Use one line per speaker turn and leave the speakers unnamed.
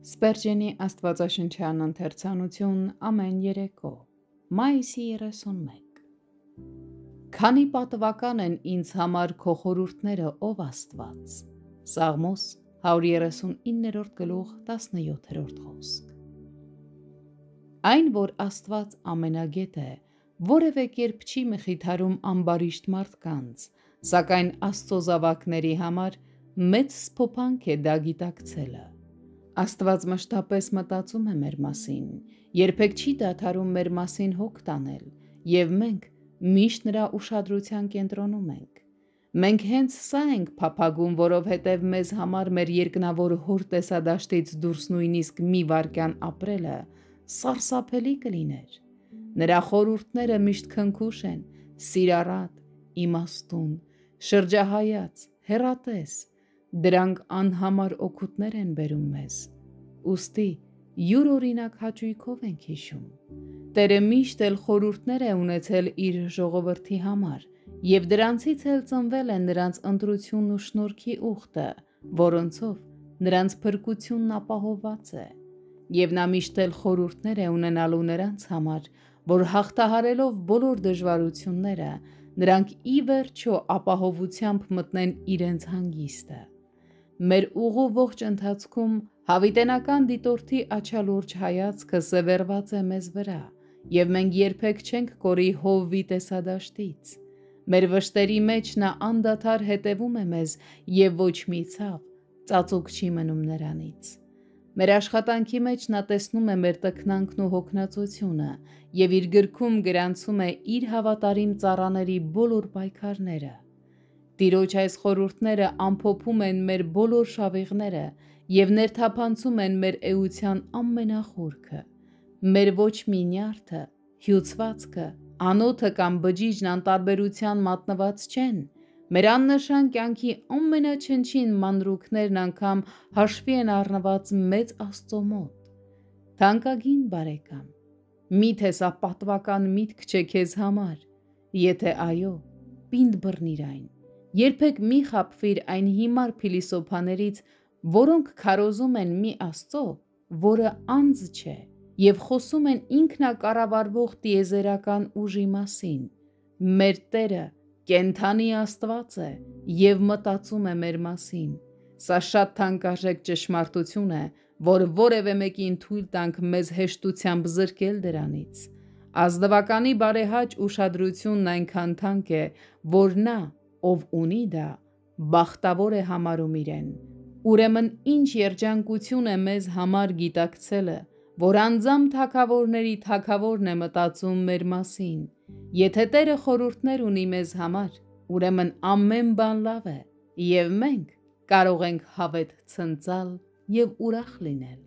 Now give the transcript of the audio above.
Սպերջենի աստվածաշնչյան ընթերցանություն ամեն երեկո, մայիսի 31 Քանի պատվական են ինձ համար քո խորհուրդները, ով Աստված։ Սաղմոս 139-րդ գլուխ 17-րդ խոսք։ Այն, որ Աստված ամենագետ է, որևէ կերպ չի մխիթարում ամբարիշտ մարդկանց, սակայն Աստծո զավակների համար մեծ սփոփանք է դա գիտակցելը։ Աստված մշտապես մտածում է մեր մասին, երբեք չի դադարում մեր մասին հոգ տանել, և մենք միշտ նրա ուշադրության կենտրոնում ենք։ Մենք հենց սա ենք փափագում, որովհետև մեզ համար մեր երկնավոր Հոր տեսադաշտից դուրս նույնիսկ մի վայրկյան ապրելը սարսափելի կլիներ։ Նրա խորհուրդները միշտ քնքուշ են, սիրառատ, իմաստուն, շրջահայաց, հեռատես, դրանք անհամար օգուտներ են բերում մեզ, ուստի յուրօրինակ հաճույքով ենք հիշում։ Տերը միշտ էլ խորհուրդներ է ունեցել իր ժողովրդի համար, և դրանցից էլ ծնվել է նրանց ընտրությունն ու շնորհքի ուխտը, որոնցով նրանց փրկությունն ապահովված է։ Եվ նա միշտ էլ խորհուրդներ է ունենալու նրանց համար, որ հաղթահարելով բոլոր դժվարությունները, նրանք ի վերջո ապահովությամբ մտնեն իրենց հանգիստը։ Մեր ուղու ողջ ընթացքում հավիտենական դիտորդի աչալուրջ հայացքը սևեռված է մեզ վրա, և մենք երբեք չենք կորի Հովվի տեսադաշտից։ Մեր վշտերի մեջ նա անդադար հետևում է մեզ և ոչ մի ցավ, ծածուկ չի մնում նրանից։ Մեր աշխատանքի մեջ նա տեսնում է մեր տքնանքն ու հոգնածությունը և իր գրքում գրանցում է իր հավատարիմ ծառաների բոլոր պայքարները։ Տիրոջ այս խորհուրդները ամփոփում են մեր բոլոր շավիղները և ներթափանցում են մեր էության ամենախորքը։ Մեր ոչ մի նյարդը, հյուծվածքը, անոթը կամ բջիջն անտարբերության մատնված չեն։ Մեր աննշան կյանքի ամենաչնչին մանրուքներն անգամ հաշվի են առնված մեծ Աստծո մոտ։ Թանկագին բարեկամ, միթե սա պատվական միտք չէ քեզ համար։ Եթե այո, պինդ բռնիր այն։ Երբեք մի խաբվիր այն հիմար փիլիսոփաներից, որոնք քարոզում են մի Աստծո, որը անձ չէ, և խոսում են ինքնակառավարվող տիեզերական ուժի մասին։ Մեր Տերը կենդանի Աստված է և մտածում է մեր մասին։ Սա շատ թանկարժեք ճշմարտություն է, որ որևէ մեկին թույլ տանք մեզ հեշտությամբ զրկել դրանից։ Ազնվականի բարեհաճ ուշադրությունն այնքան թանկ է, որ նա, ով ունի դա, բախտավոր է համարում իրեն։ Ուրեմն ինչ երջանկություն է մեզ համար գիտակցելը, որ անձամբ թագավորների Թագավորն է մտածում մեր մասին։ Եթե Տերը խորհուրդներ ունի մեզ համար, ուրեմն ամեն բան լավ է, և մենք կարող ենք հավետ ցնծալ և ուրախ լինել։